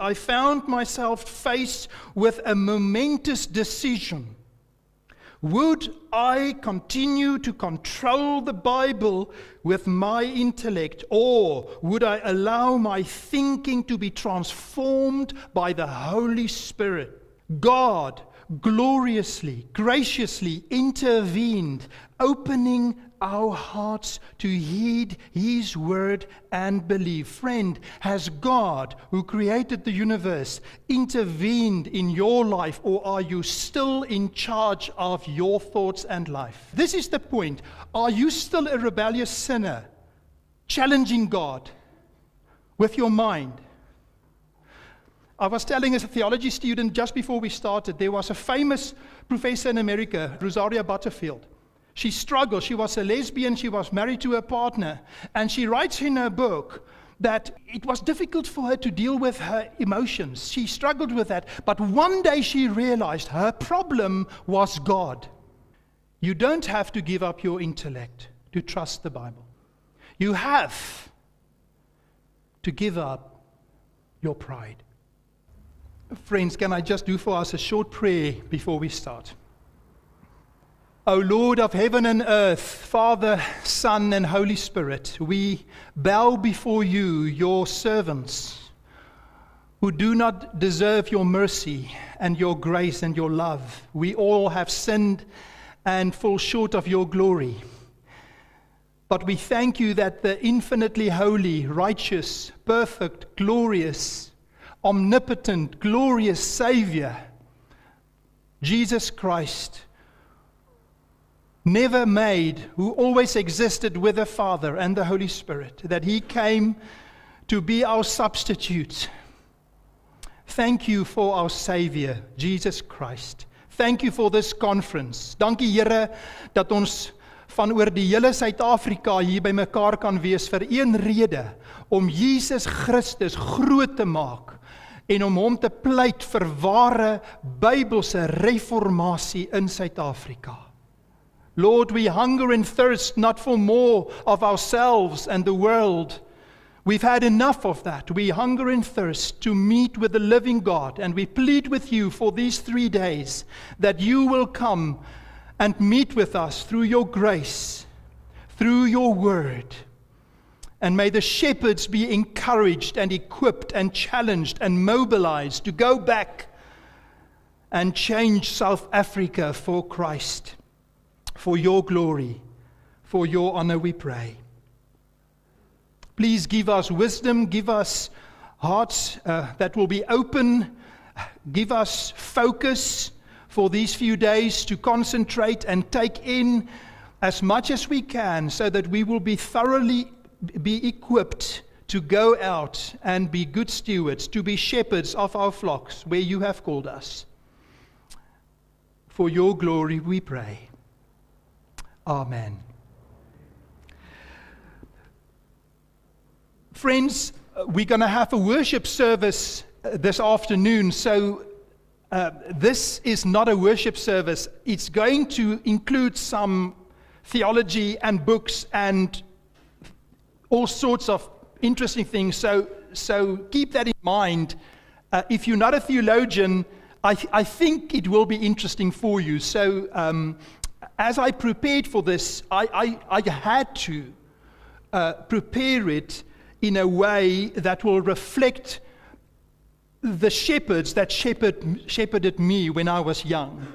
I found myself faced with a momentous decision. Would I continue to control the Bible with my intellect, or would I allow my thinking to be transformed by the Holy Spirit? God gloriously, graciously intervened, opening our hearts to heed His word and believe. Friend, has God, who created the universe, intervened in your life, or are you still in charge of your thoughts and life? This is the point. Are you still a rebellious sinner, challenging God with your mind? I was telling a theology student just before we started, there was a famous professor in America, Rosaria Butterfield. She struggled. She was a lesbian. She was married to a partner. And she writes in her book that it was difficult for her to deal with her emotions. She struggled with that. But one day she realized her problem was God. You don't have to give up your intellect to trust the Bible. You have to give up your pride. Friends, can I just do for us a short prayer before we start? O Lord of heaven and earth, Father, Son, and Holy Spirit, we bow before you, your servants, who do not deserve your mercy and your grace and your love. We all have sinned and fall short of your glory. But we thank you that the infinitely holy, righteous, perfect, glorious, omnipotent, glorious Savior, Jesus Christ, never made, who always existed with the Father and the Holy Spirit, that He came to be our substitute. Thank you for our Savior, Jesus Christ. Thank you for this conference. Dankie Here dat ons van oor die hele Suid-Afrika hier by mekaar kan wees vir een rede, om Jesus Christus groot te maak en om hom te pleit vir ware Bybelse reformatie in Suid-Afrika. Lord, we hunger and thirst not for more of ourselves and the world. We've had enough of that. We hunger and thirst to meet with the living God, and we plead with you for these 3 days that you will come and meet with us through your grace, through your word. And may the shepherds be encouraged and equipped and challenged and mobilized to go back and change South Africa for Christ. For your glory, for your honor we pray. Please give us wisdom, give us hearts that will be open, give us focus for these few days to concentrate and take in as much as we can so that we will be thoroughly equipped to go out and be good stewards, to be shepherds of our flocks where you have called us. For your glory we pray. Amen. Friends, we're going to have a worship service this afternoon, so this is not a worship service. It's going to include some theology and books and all sorts of interesting things, so keep that in mind. If you're not a theologian, I think it will be interesting for you. So as I prepared for this, I had to prepare it in a way that will reflect the shepherds that shepherded me when I was young.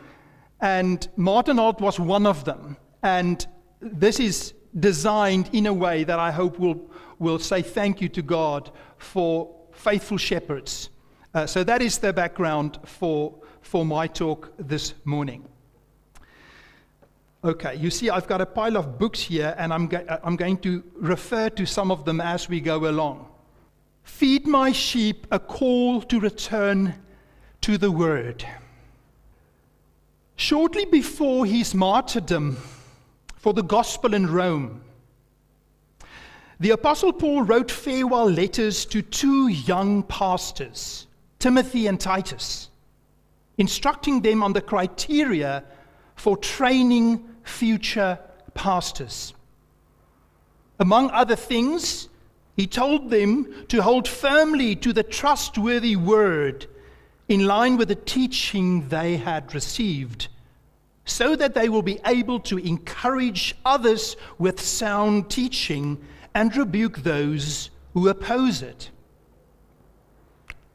And Martin Holt was one of them. And this is designed in a way that I hope will say thank you to God for faithful shepherds. So that is the background for my talk this morning. Okay, you see I've got a pile of books here, and I'm going to refer to some of them as we go along. Feed my sheep, a call to return to the word. Shortly before his martyrdom for the gospel in Rome, the Apostle Paul wrote farewell letters to 2 young pastors, Timothy and Titus, instructing them on the criteria for training future pastors. Among other things, He told them to hold firmly to the trustworthy word in line with the teaching they had received, so that they will be able to encourage others with sound teaching and rebuke those who oppose it.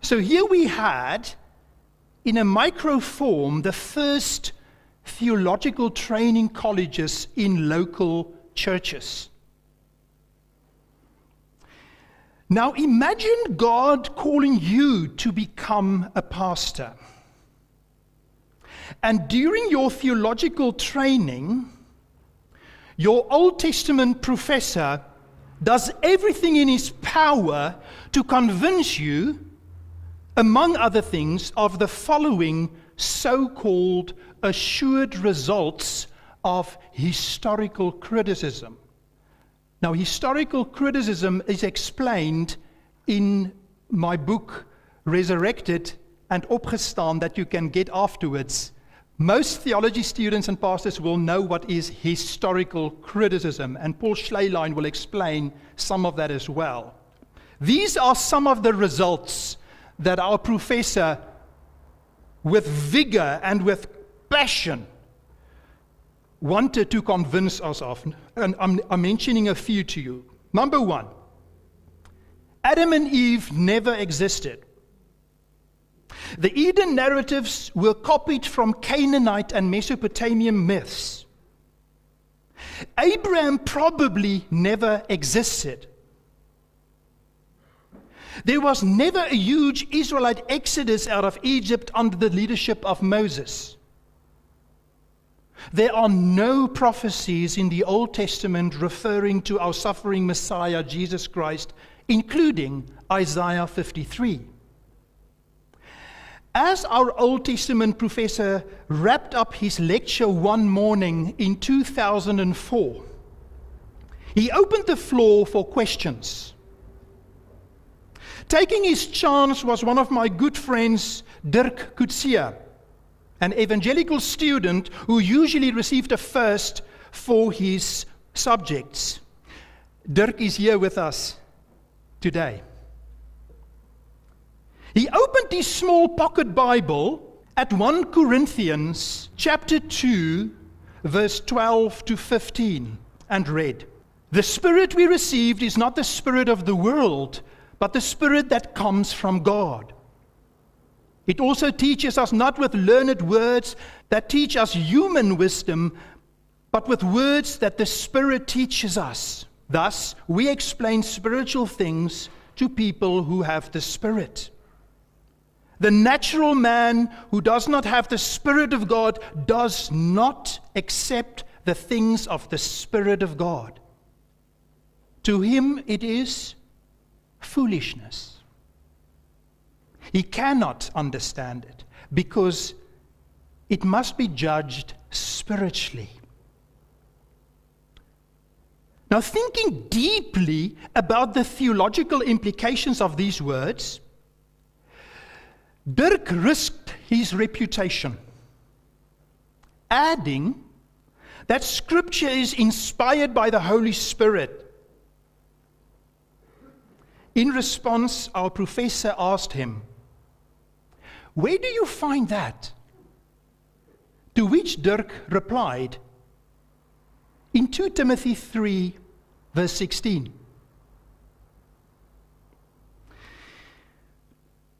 So here we had, in a micro form, the first theological training colleges in local churches. Now imagine God calling you to become a pastor. And during your theological training, your Old Testament professor does everything in his power to convince you, among other things, of the following so-called assured results of historical criticism. Now, historical criticism is explained in my book, Resurrected and Opgestaan, that you can get afterwards. Most theology students and pastors will know what is historical criticism, and Paul Schleierlein will explain some of that as well. These are some of the results that our professor, with vigor and with passion, wanted to convince us of. And I'm mentioning a few to you. Number one, Adam and Eve never existed. The Eden narratives were copied from Canaanite and Mesopotamian myths. Abraham probably never existed. There was never a huge Israelite exodus out of Egypt under the leadership of Moses. There are no prophecies in the Old Testament referring to our suffering Messiah, Jesus Christ, including Isaiah 53. As our Old Testament professor wrapped up his lecture one morning in 2004, he opened the floor for questions. Taking his chance was one of my good friends, Dirk Coetzee, an evangelical student who usually received a first for his subjects. Dirk is here with us today. He opened his small pocket Bible at 1 Corinthians chapter 2, verse 12 to 15, and read, "The Spirit we received is not the spirit of the world, but the Spirit that comes from God. It also teaches us not with learned words that teach us human wisdom, but with words that the Spirit teaches us. Thus, we explain spiritual things to people who have the Spirit. The natural man who does not have the Spirit of God does not accept the things of the Spirit of God. To him it is foolishness. He cannot understand it because it must be judged spiritually." Now, thinking deeply about the theological implications of these words, Dirk risked his reputation, adding that Scripture is inspired by the Holy Spirit. In response, our professor asked him, "Where do you find that?" To which Dirk replied, in 2 Timothy 3, verse 16.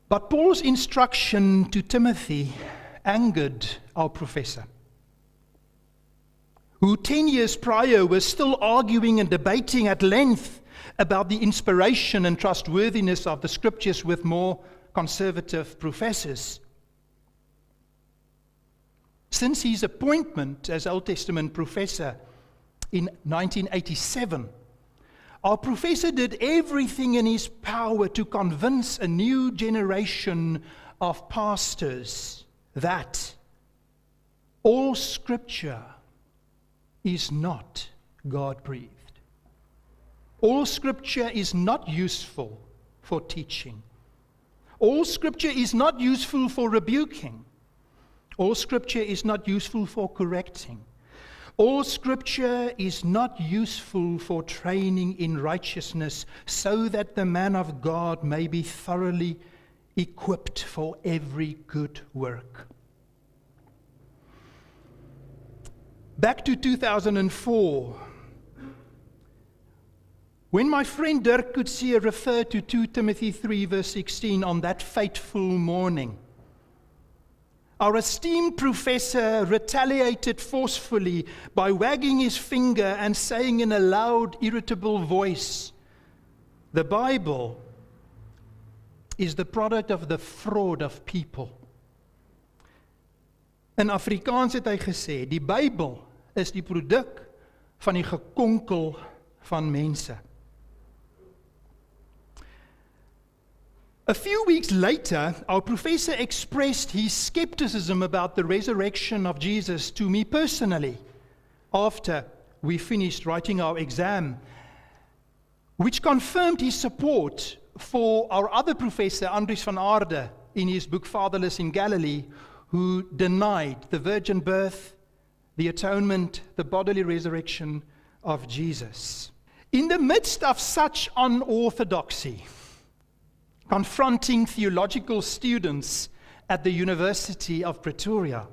But Paul's instruction to Timothy angered our professor, who 10 years prior was still arguing and debating at length about the inspiration and trustworthiness of the Scriptures with more conservative professors. Since his appointment as Old Testament professor in 1987, our professor did everything in his power to convince a new generation of pastors that all Scripture is not God-breathed. All Scripture is not useful for teaching. All Scripture is not useful for rebuking. All Scripture is not useful for correcting. All scripture is not useful for training in righteousness, so that the man of God may be thoroughly equipped for every good work. Back to 2004, when my friend Dirk Coetzee referred to 2 Timothy 3 verse 16 on that fateful morning, our esteemed professor retaliated forcefully by wagging his finger and saying in a loud, irritable voice, "The Bible is the product of the fraud of people." In Afrikaans het hy gesê, die Bybel is die produk van die gekonkel van mense. A few weeks later, our professor expressed his skepticism about the resurrection of Jesus to me personally after we finished writing our exam, which confirmed his support for our other professor, Andries van Aarde, in his book Fatherless in Galilee, who denied the virgin birth, the atonement, the bodily resurrection of Jesus. In the midst of such unorthodoxy, confronting theological students at the University of Pretoria,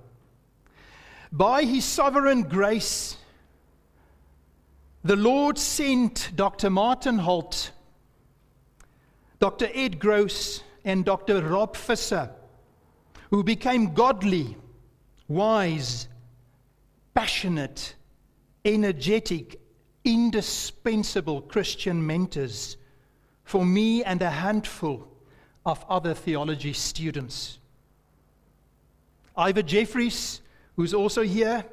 by His sovereign grace, the Lord sent Dr. Martin Holt, Dr. Ed Gross, and Dr. Rob Visser, who became godly, wise, passionate, energetic, indispensable Christian mentors for me and a handful of other theology students. Ivor Jeffries, who's also here,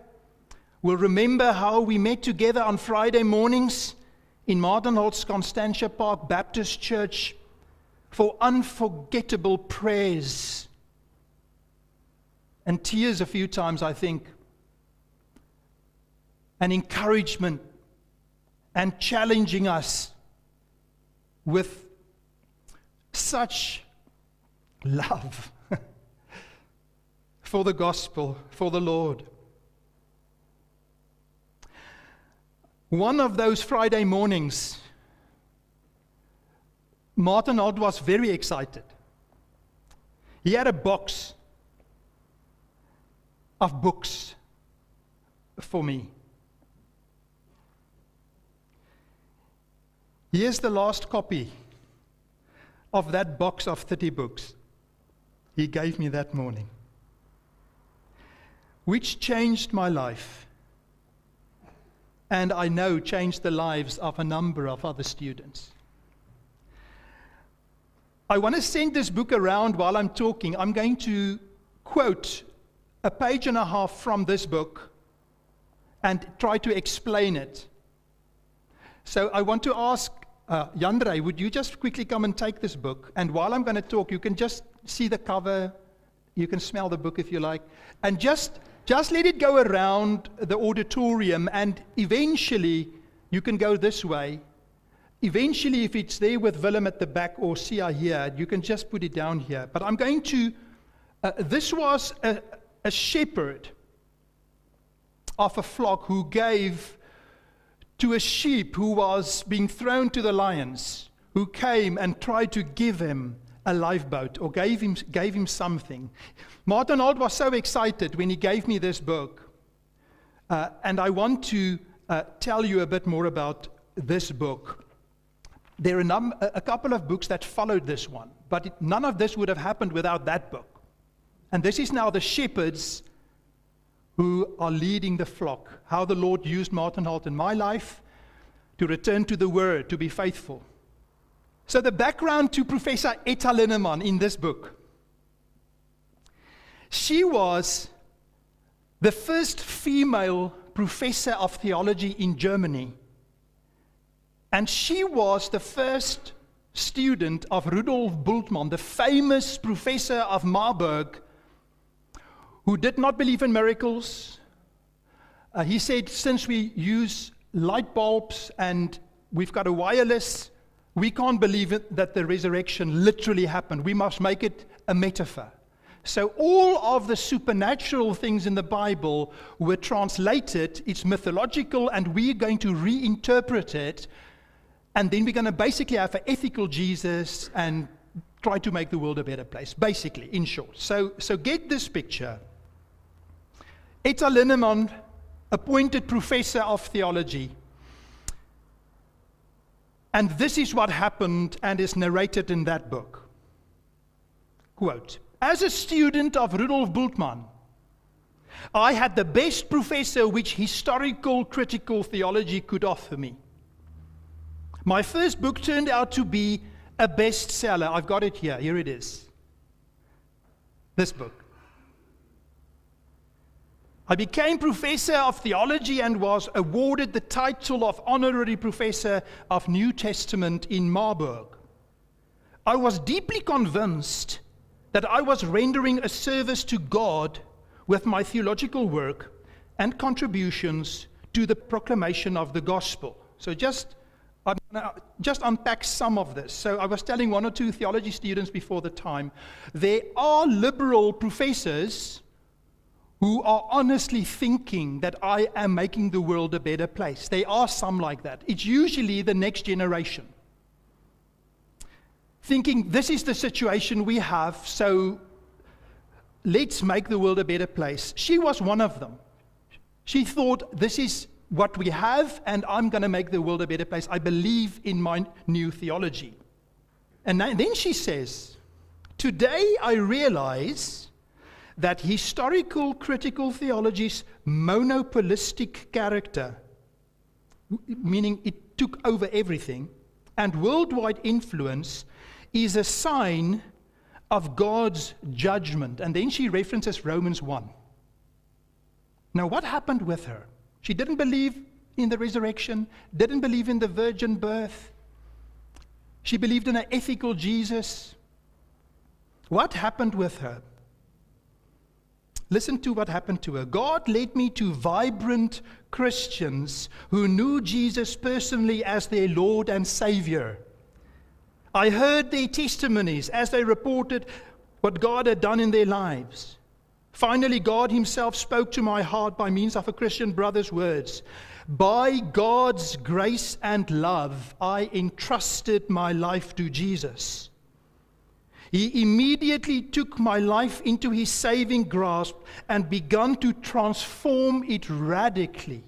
will remember how we met together on Friday mornings in Martin Holt's Constantia Park Baptist Church for unforgettable prayers and tears a few times, I think, and encouragement and challenging us with such love for the gospel, for the Lord. One of those Friday mornings, Martin Holt was very excited. He had a box of books for me. Here's the last copy of that box of 30 books he gave me that morning, which changed my life, and I know changed the lives of a number of other students. I want to send this book around while I'm talking. I'm going to quote a page and a half from this book and try to explain it. So I want to ask Jandre, would you just quickly come and take this book? And while I'm going to talk, you can just see the cover. You can smell the book if you like. And just let it go around the auditorium, and eventually you can go this way. Eventually, if it's there with Willem at the back or Sia here, you can just put it down here. But I'm going to, this was a shepherd of a flock who gave to a sheep who was being thrown to the lions, who came and tried to give him a lifeboat or gave him something. Martin Holt was so excited when he gave me this book. And I want to tell you a bit more about this book. There are a couple of books that followed this one, but none of this would have happened without that book. And this is now the shepherds who are leading the flock, how the Lord used Martin Holt in my life to return to the Word, to be faithful. So the background to Professor Etta Linneman in this book. She was the first female professor of theology in Germany. And she was the first student of Rudolf Bultmann, the famous professor of Marburg, who did not believe in miracles. He said, since we use light bulbs and we've got a wireless, we can't believe it, that the resurrection literally happened. We must make it a metaphor. So all of the supernatural things in the Bible were translated, it's mythological, and we're going to reinterpret it, and then we're going to basically have an ethical Jesus and try to make the world a better place, basically, in short. So get this picture. Etta Linneman, appointed professor of theology. And this is what happened and is narrated in that book. Quote, as a student of Rudolf Bultmann, I had the best professor which historical critical theology could offer me. My first book turned out to be a bestseller. I've got it here. Here it is. This book. I became professor of theology and was awarded the title of honorary professor of New Testament in Marburg. I was deeply convinced that I was rendering a service to God with my theological work and contributions to the proclamation of the gospel. So I'm going to just unpack some of this. So I was telling one or two theology students before the time, there are liberal professors who are honestly thinking that I am making the world a better place. There are some like that. It's usually the next generation. Thinking this is the situation we have, so let's make the world a better place. She was one of them. She thought this is what we have, and I'm going to make the world a better place. I believe in my new theology. And then she says, today I realize that historical critical theology's monopolistic character, meaning it took over everything, and worldwide influence is a sign of God's judgment. And then she references Romans 1. Now, what happened with her? She didn't believe in the resurrection, didn't believe in the virgin birth. She believed in an ethical Jesus. What happened with her? Listen to what happened to her. God led me to vibrant Christians who knew Jesus personally as their Lord and Savior. I heard their testimonies as they reported what God had done in their lives. Finally, God himself spoke to my heart by means of a Christian brother's words. By God's grace and love, I entrusted my life to Jesus. He immediately took my life into his saving grasp and began to transform it radically.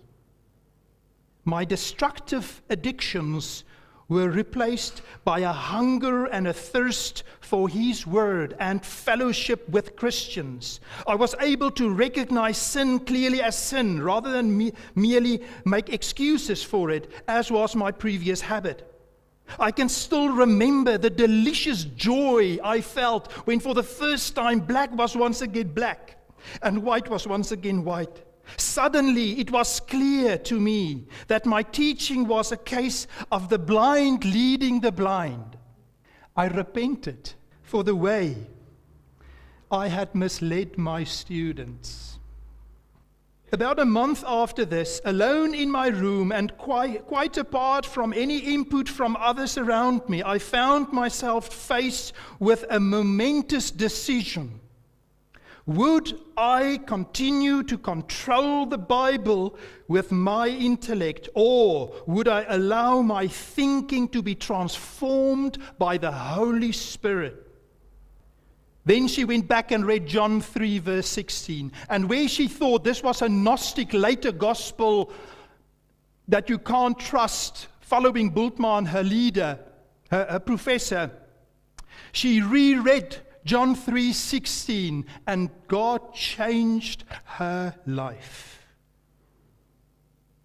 My destructive addictions were replaced by a hunger and a thirst for his word and fellowship with Christians. I was able to recognize sin clearly as sin rather than merely make excuses for it, as was my previous habit. I can still remember the delicious joy I felt when for the first time black was once again black and white was once again white. Suddenly it was clear to me that my teaching was a case of the blind leading the blind. I repented for the way I had misled my students. About a month after this, alone in my room and quite apart from any input from others around me, I found myself faced with a momentous decision. Would I continue to control the Bible with my intellect, or would I allow my thinking to be transformed by the Holy Spirit? Then she went back and read John 3, verse 16. And where she thought this was a Gnostic later gospel that you can't trust, following Bultmann, her leader, her professor, she reread John 3:16, and God changed her life.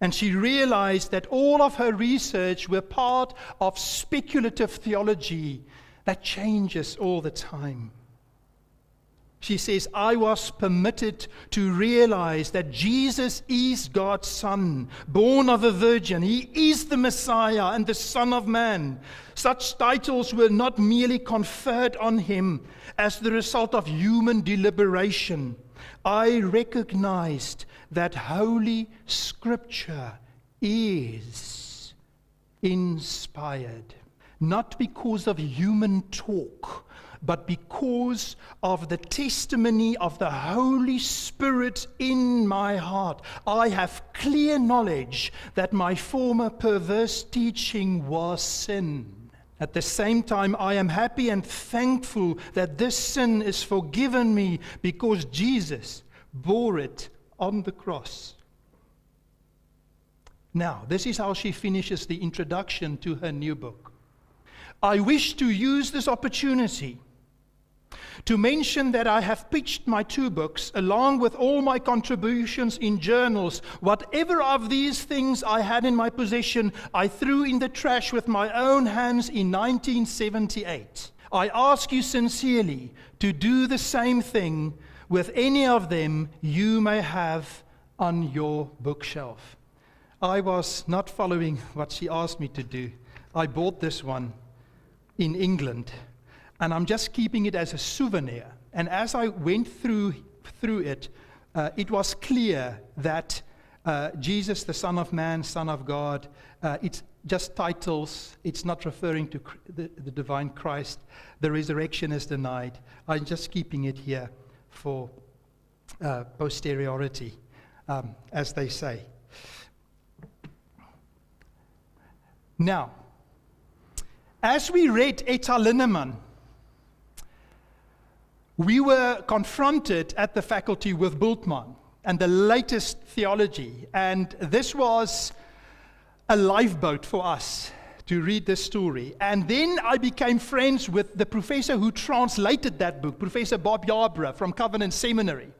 And she realized that all of her research were part of speculative theology that changes all the time. She says, I was permitted to realize that Jesus is God's Son, born of a virgin. He is the Messiah and the Son of Man. Such titles were not merely conferred on him as the result of human deliberation. I recognized that Holy Scripture is inspired, not because of human talk, but because of the testimony of the Holy Spirit in my heart. I have clear knowledge that my former perverse teaching was sin. At the same time, I am happy and thankful that this sin is forgiven me because Jesus bore it on the cross. Now, this is how she finishes the introduction to her new book. I wish to use this opportunity to mention that I have pitched my 2 books along with all my contributions in journals. Whatever of these things I had in my possession, I threw in the trash with my own hands in 1978. I ask you sincerely to do the same thing with any of them you may have on your bookshelf. I was not following what she asked me to do. I bought this one in England, and I'm just keeping it as a souvenir. And as I went through it, it was clear that Jesus, the Son of Man, Son of God, it's just titles. It's not referring to the divine Christ. The resurrection is denied. I'm just keeping it here for posteriority, as they say. Now, as we read Etta Linneman, we were confronted at the faculty with Bultmann and the latest theology, and this was a lifeboat for us to read this story. And then I became friends with the professor who translated that book, Professor Bob Yarbrough from Covenant Seminary.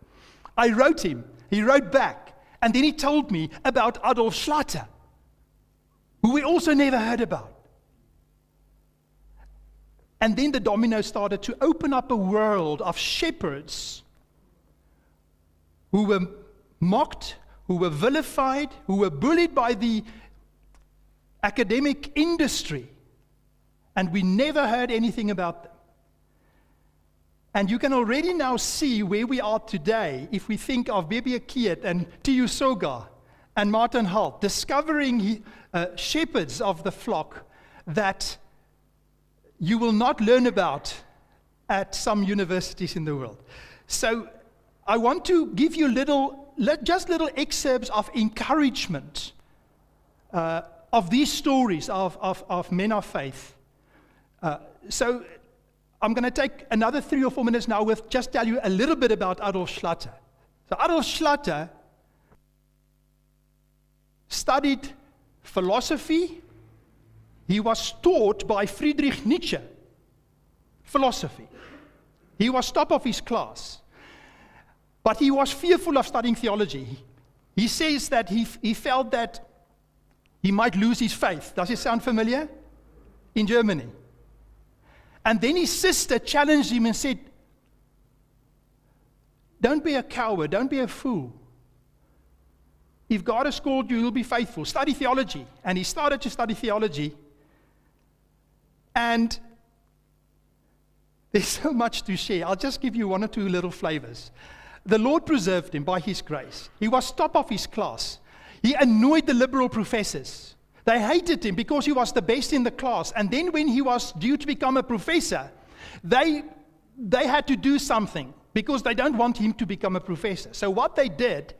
I wrote him, he wrote back, and then he told me about Adolf Schlatter, who we also never heard about. And then the domino started to open up a world of shepherds who were mocked, who were vilified, who were bullied by the academic industry. And we never heard anything about them. And you can already now see where we are today if we think of Beebe Kiet and T.U. Soga and Martin Halt discovering shepherds of the flock that you will not learn about at some universities in the world. So I want to give you little excerpts of encouragement of these stories of men of faith. So I'm going to take another 3 or 4 minutes now with just tell you a little bit about Adolf Schlatter. So Adolf Schlatter studied philosophy. He was taught by Friedrich Nietzsche philosophy. He was top of his class. But he was fearful of studying theology. He says that he felt that he might lose his faith. Does it sound familiar? In Germany. And then his sister challenged him and said, don't be a coward, don't be a fool. If God has called you, you'll be faithful. Study theology. And he started to study theology. And there's so much to share. I'll just give you 1 or 2 little flavors. The Lord preserved him by his grace. He was top of his class. He annoyed the liberal professors. They hated him because he was the best in the class. And then when he was due to become a professor, they had to do something because they don't want him to become a professor. So what they did,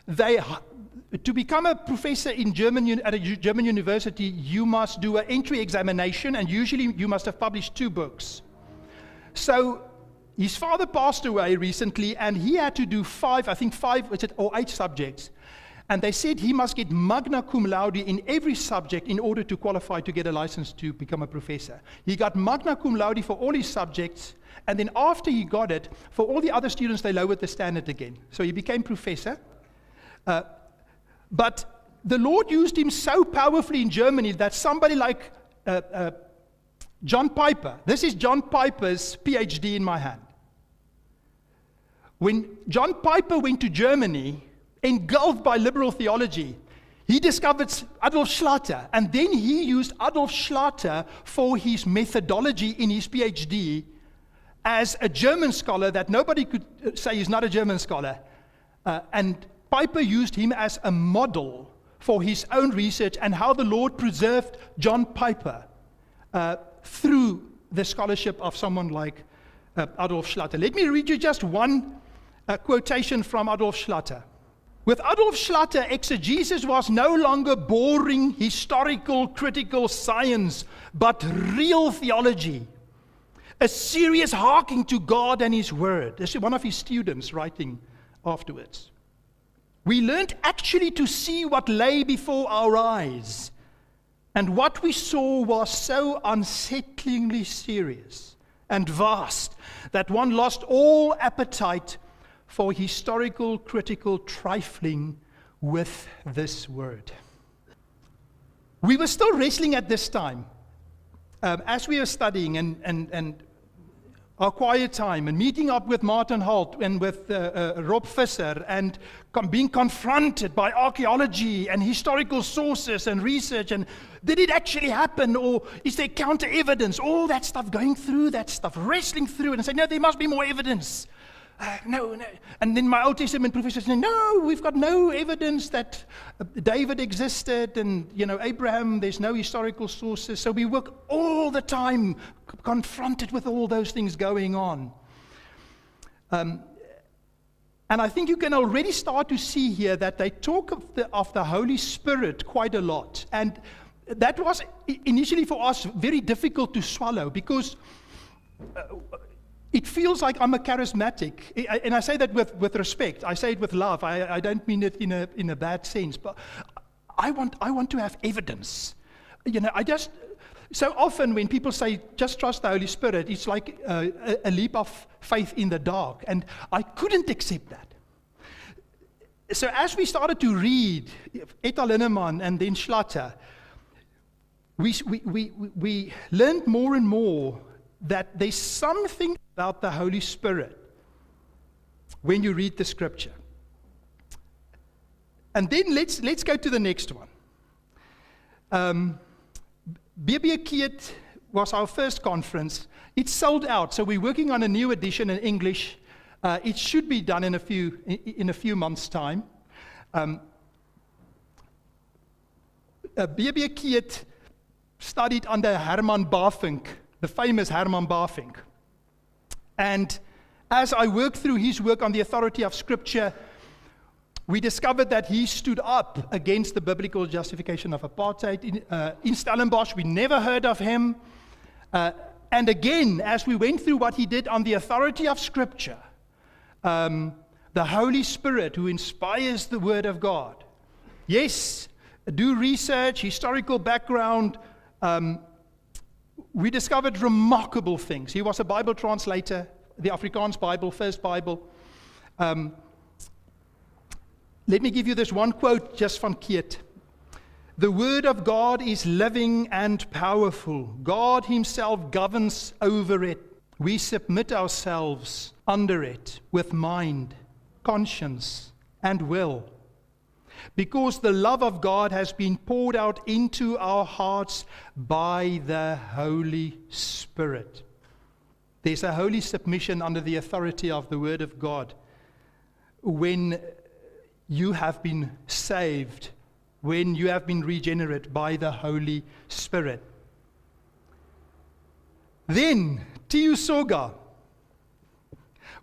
to become a professor in at a German university, you must do an entry examination, and usually you must have published 2 books. So his father passed away recently, and he had to do 5 or 8 subjects. And they said he must get magna cum laude in every subject in order to qualify to get a license to become a professor. He got magna cum laude for all his subjects, and then after he got it, for all the other students, they lowered the standard again. So he became professor. But the Lord used him so powerfully in Germany that somebody like John Piper, this is John Piper's PhD in my hand. When John Piper went to Germany, engulfed by liberal theology, he discovered Adolf Schlatter, and then he used Adolf Schlatter for his methodology in his PhD as a German scholar that nobody could say he's not a German scholar. And Piper used him as a model for his own research and how the Lord preserved John Piper through the scholarship of someone like Adolf Schlatter. Let me read you just one quotation from Adolf Schlatter. With Adolf Schlatter, exegesis was no longer boring historical critical science, but real theology, a serious hearkening to God and His Word. This is one of his students writing afterwards. We learned actually to see what lay before our eyes, and what we saw was so unsettlingly serious and vast that one lost all appetite for historical, critical trifling with this word. We were still wrestling at this time, as we were studying and our quiet time and meeting up with Martin Holt and with Rob Visser and being confronted by archaeology and historical sources and research, and did it actually happen, or is there counter evidence? All that stuff, going through that stuff, wrestling through it and saying, no, there must be more evidence. No. And then my Old Testament professor said, no, we've got no evidence that David existed, and Abraham, there's no historical sources. So we work all the time confronted with all those things going on. And I think you can already start to see here that they talk of the Holy Spirit quite a lot. And that was initially for us very difficult to swallow, because it feels like I'm a charismatic, and I say that with respect. I say it with love. I don't mean it in a bad sense, but I want to have evidence. So often when people say just trust the Holy Spirit, it's like a leap of faith in the dark, and I couldn't accept that. So as we started to read Etta Linneman and then Schlatter, we learned more and more that there's something about the Holy Spirit when you read the Scripture. And then let's go to the next one. B.B. Keet was our first conference. It's sold out, so we're working on a new edition in English. It should be done in a few months' time. B.B. Keet studied under Herman Bavinck, the famous Herman Bavinck. And as I worked through his work on the authority of Scripture, we discovered that he stood up against the biblical justification of apartheid. In Stellenbosch, we never heard of him. And again, as we went through what he did on the authority of Scripture, the Holy Spirit who inspires the Word of God. Yes, do research, historical background. We discovered remarkable things. He was a Bible translator, the Afrikaans Bible, first Bible. Let me give you this one quote just from Keet. The Word of God is living and powerful. God Himself governs over it. We submit ourselves under it with mind, conscience, and will, because the love of God has been poured out into our hearts by the Holy Spirit. There's a holy submission under the authority of the Word of God when you have been saved, when you have been regenerate by the Holy Spirit. Then, Tiu Soga.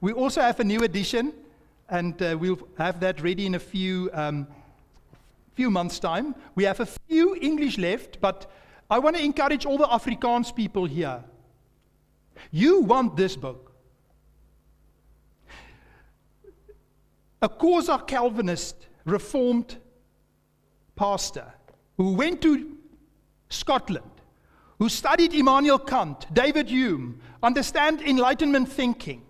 We also have a new edition, and we'll have that ready in a few months' time. We have a few English left, but I want to encourage all the Afrikaans people here. You want this book. A Xhosa Calvinist Reformed pastor who went to Scotland, who studied Immanuel Kant, David Hume, understand Enlightenment thinking,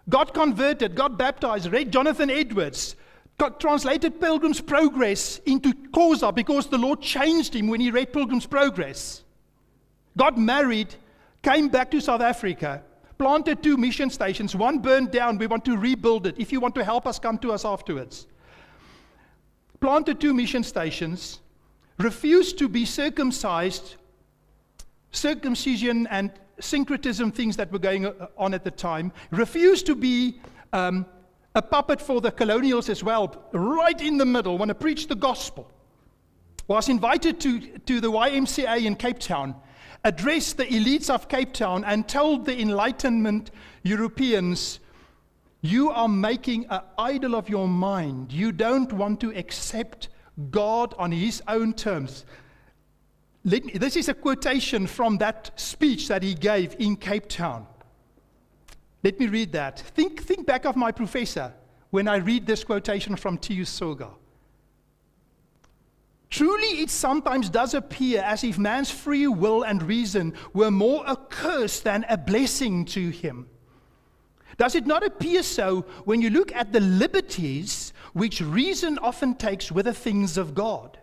got converted, got baptized, read Jonathan Edwards, translated Pilgrim's Progress into Xhosa because the Lord changed him when he read Pilgrim's Progress. Got married, came back to South Africa, planted 2 mission stations, one burned down, we want to rebuild it. If you want to help us, come to us afterwards. Planted 2 mission stations, refused to be circumcised, circumcision and syncretism things that were going on at the time, refused to be a puppet for the colonials as well, right in the middle, want to preach the gospel. Was invited to the YMCA in Cape Town, addressed the elites of Cape Town and told the Enlightenment Europeans, you are making an idol of your mind. You don't want to accept God on His own terms. This is a quotation from that speech that he gave in Cape Town. Let me read that. Think back of my professor when I read this quotation from T.U. Soga. Truly, it sometimes does appear as if man's free will and reason were more a curse than a blessing to him. Does it not appear so when you look at the liberties which reason often takes with the things of God?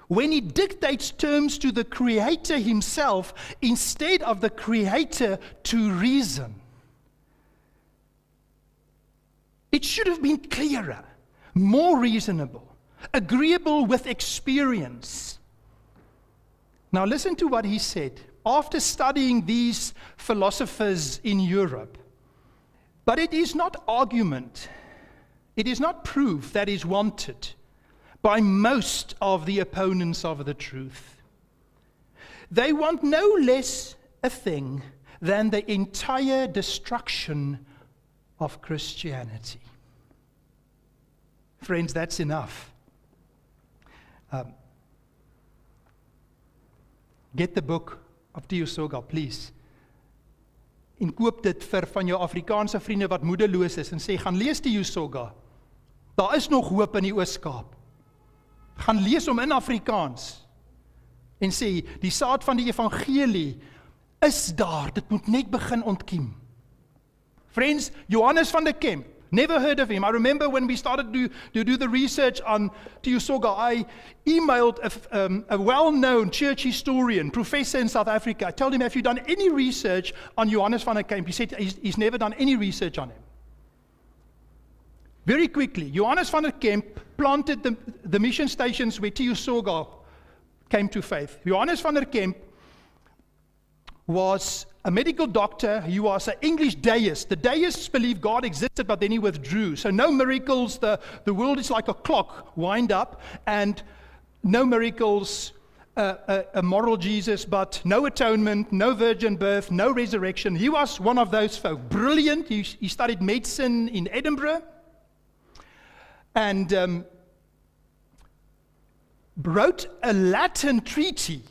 When it dictates terms to the Creator Himself instead of the Creator to reason. It should have been clearer, more reasonable, agreeable with experience. Now listen to what he said after studying these philosophers in Europe. But it is not argument, it is not proof that is wanted by most of the opponents of the truth. They want no less a thing than the entire destruction of Christianity. Friends, that's enough. Get the book of T.U. Soga, please. En koop dit vir van jou Afrikaanse vriende wat moedeloos is en sê, gaan lees T.U. Soga. Daar is nog hoop in die Oos-Kaap. Gaan lees hom in Afrikaans. En sê, die saad van die evangelie is daar, dit moet net begin ontkiem. Friends, Johannes van der Kemp, never heard of him. I remember when we started to do the research on T.U. Soga, I emailed a well-known church historian, professor in South Africa. I told him, have you done any research on Johannes van der Kemp? He said he's never done any research on him. Very quickly, Johannes van der Kemp planted the mission stations where T.U. Soga came to faith. Johannes van der Kemp was a medical doctor. He was an English deist. The deists believed God existed, but then he withdrew. So no miracles. The world is like a clock, wind up, and no miracles, a moral Jesus, but no atonement, no virgin birth, no resurrection. He was one of those folk. Brilliant. He studied medicine in Edinburgh. And wrote a Latin treaty,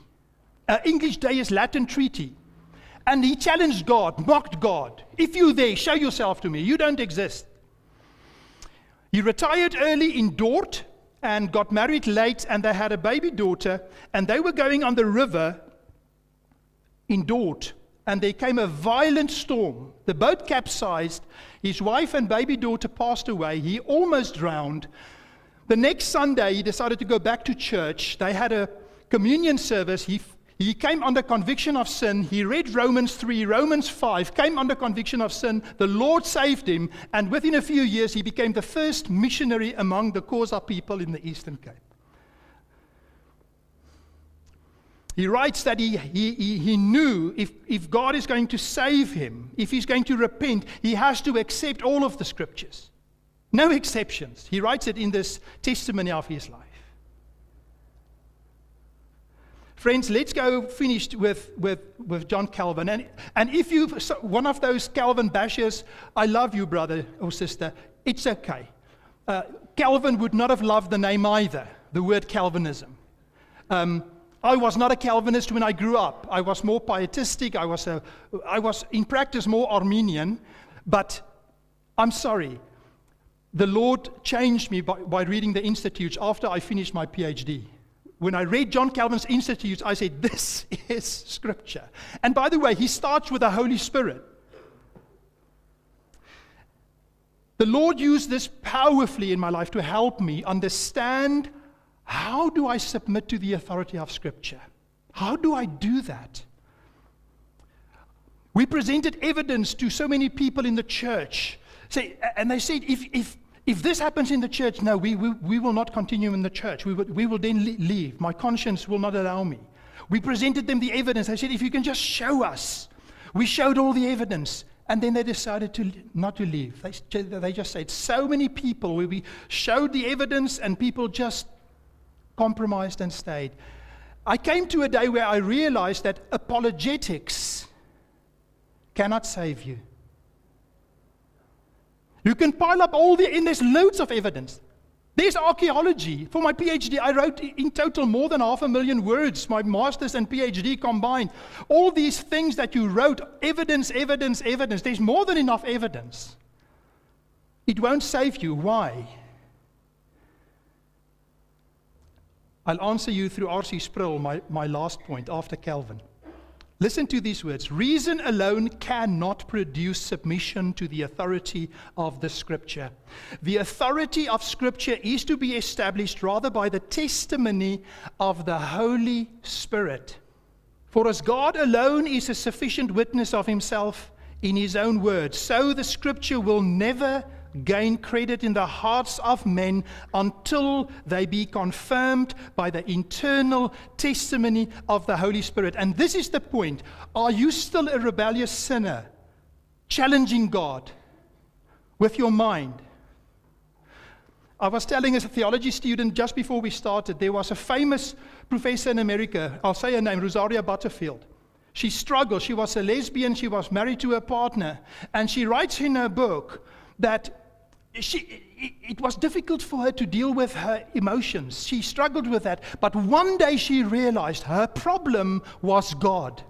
an English deist Latin treaty. And he challenged God, mocked God. If you're there, show yourself to me. You don't exist. He retired early in Dort and got married late, and they had a baby daughter, and they were going on the river in Dort, and there came a violent storm. The boat capsized. His wife and baby daughter passed away. He almost drowned. The next Sunday, he decided to go back to church. They had a communion service. He came under conviction of sin. He read Romans 3, Romans 5, came under conviction of sin. The Lord saved him, and within a few years, he became the first missionary among the Xhosa people in the Eastern Cape. He writes that he knew if God is going to save him, if he's going to repent, he has to accept all of the scriptures. No exceptions. He writes it in this testimony of his life. Friends, let's go finished with John Calvin. And if you're one of those Calvin bashers, I love you, brother or sister. It's okay. Calvin would not have loved the name either, the word Calvinism. I was not a Calvinist when I grew up. I was more pietistic. I was in practice more Arminian. But I'm sorry. The Lord changed me by reading the Institutes after I finished my PhD. When I read John Calvin's Institutes, I said, this is Scripture. And by the way, he starts with the Holy Spirit. The Lord used this powerfully in my life to help me understand, how do I submit to the authority of Scripture? How do I do that? We presented evidence to so many people in the church. And they said, if this happens in the church, no, we will not continue in the church. We will then leave. My conscience will not allow me. We presented them the evidence. I said, if you can just show us. We showed all the evidence. And then they decided not to leave. They just said, so many people, we showed the evidence and people just compromised and stayed. I came to a day where I realized that apologetics cannot save you. You can pile up and there's loads of evidence. There's archaeology. For my PhD, I wrote in total more than 500,000 words, my master's and PhD combined. All these things that you wrote, evidence. There's more than enough evidence. It won't save you. Why? I'll answer you through R.C. Sproul, my last point after Calvin. Listen to these words. Reason alone cannot produce submission to the authority of the Scripture. The authority of Scripture is to be established rather by the testimony of the Holy Spirit. For as God alone is a sufficient witness of himself in his own word, so the Scripture will never gain credit in the hearts of men until they be confirmed by the internal testimony of the Holy Spirit. And this is the point. Are you still a rebellious sinner, challenging God with your mind? I was telling as a theology student just before we started, there was a famous professor in America, I'll say her name, Rosaria Butterfield. She struggled. She was a lesbian. She was married to a partner. And she writes in her book that it was difficult for her to deal with her emotions. She struggled with that. But one day she realized her problem was God.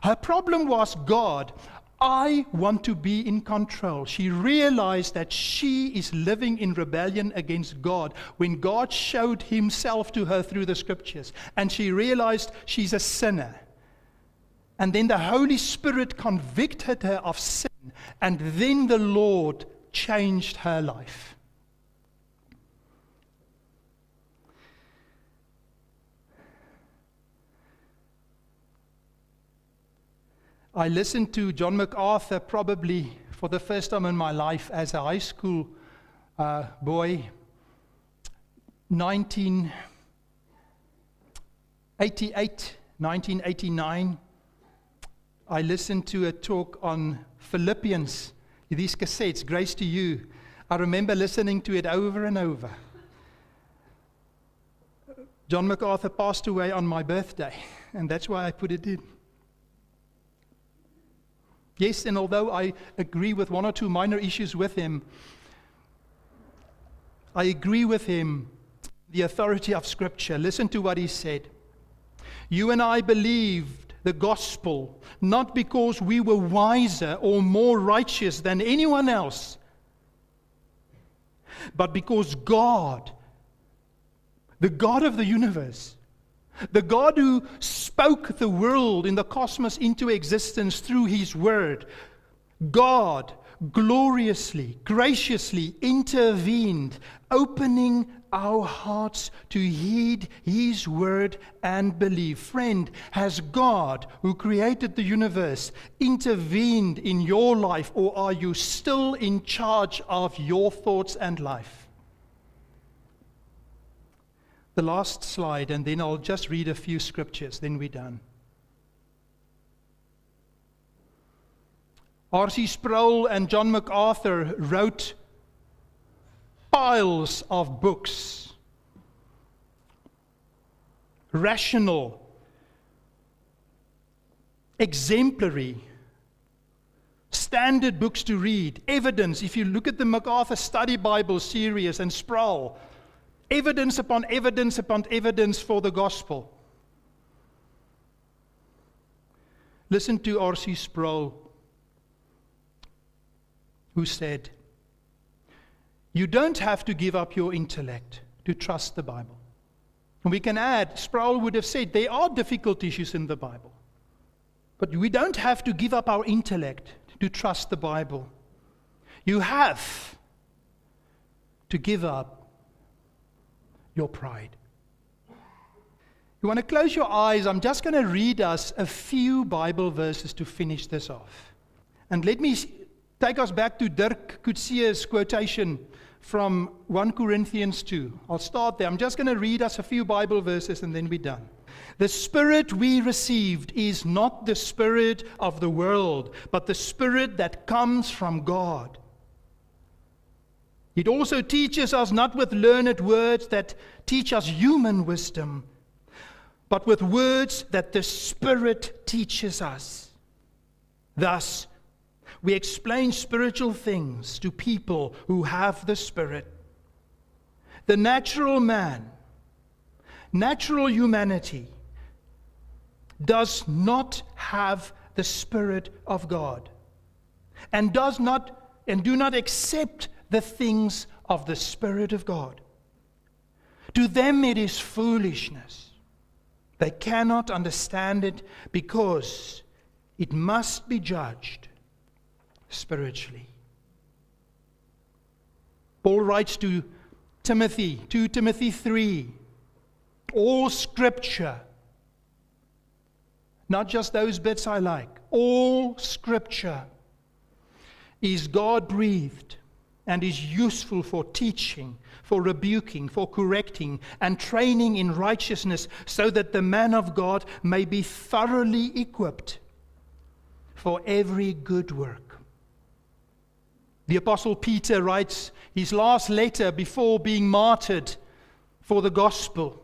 Her problem was God. I want to be in control. She realized that she is living in rebellion against God when God showed himself to her through the Scriptures. And she realized she's a sinner. And then the Holy Spirit convicted her of sin. And then the Lord changed her life. I listened to John MacArthur probably for the first time in my life as a high school boy, 1988, 1989. I listened to a talk on Philippians, these cassettes, Grace to You. I remember listening to it over and over. John MacArthur passed away on my birthday, and that's why I put it in. Yes, and although I agree with one or two minor issues with him, I agree with him, the authority of Scripture. Listen to what he said. You and I believed the gospel, not because we were wiser or more righteous than anyone else, but because God, the God of the universe, the God who spoke the world in the cosmos into existence through his word, God gloriously, graciously intervened, opening our hearts to heed his word and believe. Friend, has God, who created the universe, intervened in your life, or are you still in charge of your thoughts and life? The last slide, and then I'll just read a few scriptures, then we're done. R.C. Sproul and John MacArthur wrote piles of books, rational, exemplary, standard books to read, evidence. If you look at the MacArthur Study Bible series and Sproul, evidence upon evidence upon evidence for the gospel. Listen to R.C. Sproul, who said, you don't have to give up your intellect to trust the Bible. And we can add, Sproul would have said, there are difficult issues in the Bible. But we don't have to give up our intellect to trust the Bible. You have to give up your pride. You want to close your eyes? I'm just going to read us a few Bible verses to finish this off. And let me take us back to Dirk Coetzee's quotation from 1 Corinthians 2. I'll start there. I'm just going to read us a few Bible verses and then we're done. The Spirit we received is not the spirit of the world, but the Spirit that comes from God. It also teaches us not with learned words that teach us human wisdom, but with words that the Spirit teaches us. Thus, we explain spiritual things to people who have the Spirit. The natural man, natural humanity, does not have the Spirit of God, and do not accept the things of the Spirit of God. To them it is foolishness. They cannot understand it because it must be judged spiritually. Paul writes to Timothy, 2 Timothy 3, all Scripture, not just those bits I like, all Scripture is God-breathed and is useful for teaching, for rebuking, for correcting, and training in righteousness, so that the man of God may be thoroughly equipped for every good work. The Apostle Peter writes his last letter before being martyred for the gospel.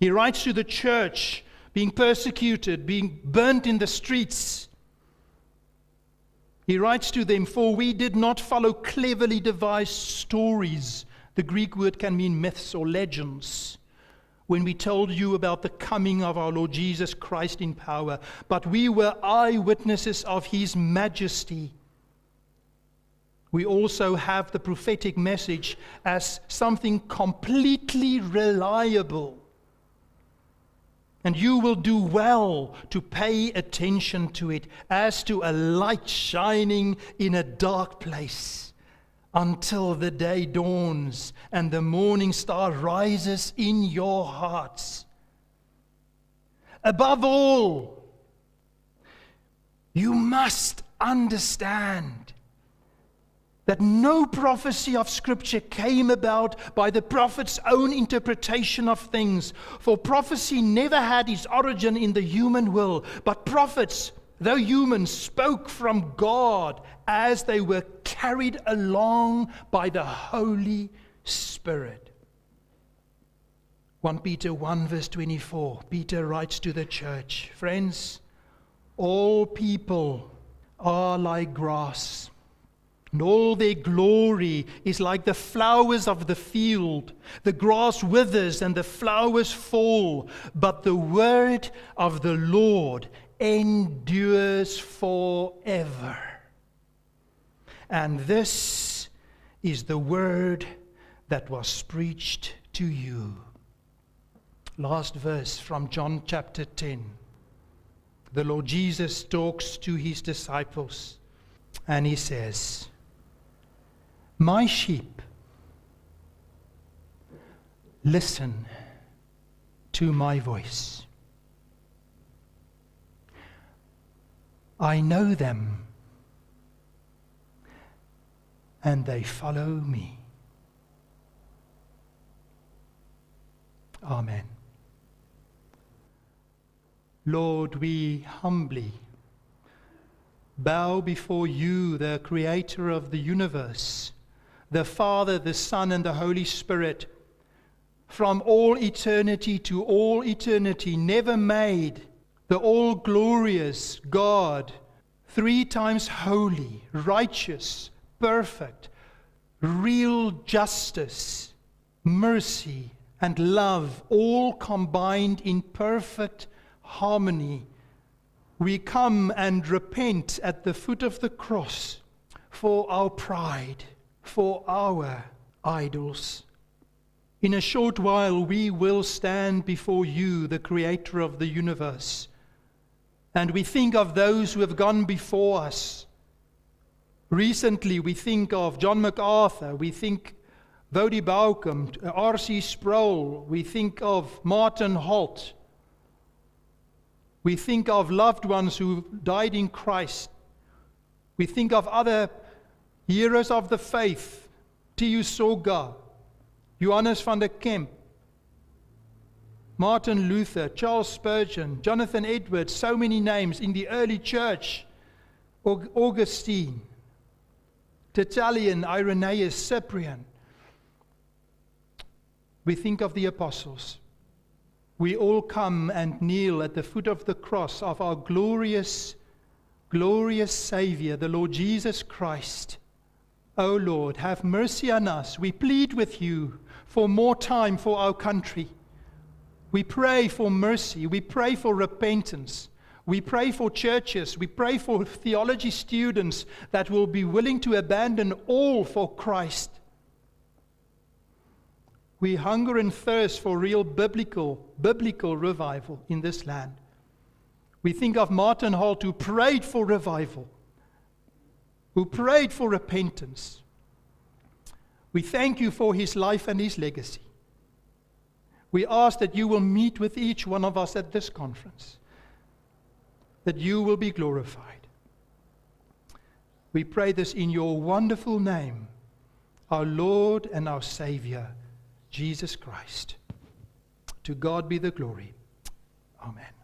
He writes to the church, being persecuted, being burnt in the streets. He writes to them, "For we did not follow cleverly devised stories." The Greek word can mean myths or legends. When we told you about the coming of our Lord Jesus Christ in power, but we were eyewitnesses of His majesty. We also have the prophetic message as something completely reliable. And you will do well to pay attention to it as to a light shining in a dark place until the day dawns and the morning star rises in your hearts. Above all, you must understand that no prophecy of Scripture came about by the prophet's own interpretation of things. For prophecy never had its origin in the human will, but prophets, though human, spoke from God as they were carried along by the Holy Spirit. 1 Peter 1 verse 24, Peter writes to the church, "Friends, all people are like grass, and all their glory is like the flowers of the field. The grass withers and the flowers fall, but the word of the Lord endures forever." And this is the word that was preached to you. Last verse from John chapter 10. The Lord Jesus talks to His disciples, and He says, "My sheep listen to my voice. I know them, and they follow me." Amen. Lord, we humbly bow before you, the Creator of the universe, the Father, the Son, and the Holy Spirit, from all eternity to all eternity, never made, the all-glorious God, 3 times holy, righteous, perfect, real justice, mercy, and love, all combined in perfect harmony. We come and repent at the foot of the cross for our pride, for our idols. In a short while we will stand before you, the Creator of the universe, and we think of those who have gone before us. Recently we think of John MacArthur, we think Voddie Bauckham, R.C. Sproul, we think of Martin Holt. We think of loved ones who died in Christ. We think of other heroes of the faith, T.U. Soga, Johannes van der Kemp, Martin Luther, Charles Spurgeon, Jonathan Edwards, so many names in the early church, Augustine. Tertullian, Irenaeus, Cyprian. We think of the apostles. We all come and kneel at the foot of the cross of our glorious, glorious Savior, the Lord Jesus Christ. O Lord, have mercy on us. We plead with you for more time for our country. We pray for mercy. We pray for repentance. We pray for churches. We pray for theology students that will be willing to abandon all for Christ. We hunger and thirst for real biblical revival in this land. We think of Martin Holt, who prayed for revival, who prayed for repentance. We thank you for his life and his legacy. We ask that you will meet with each one of us at this conference, that you will be glorified. We pray this in your wonderful name, our Lord and our Savior, Jesus Christ. To God be the glory. Amen.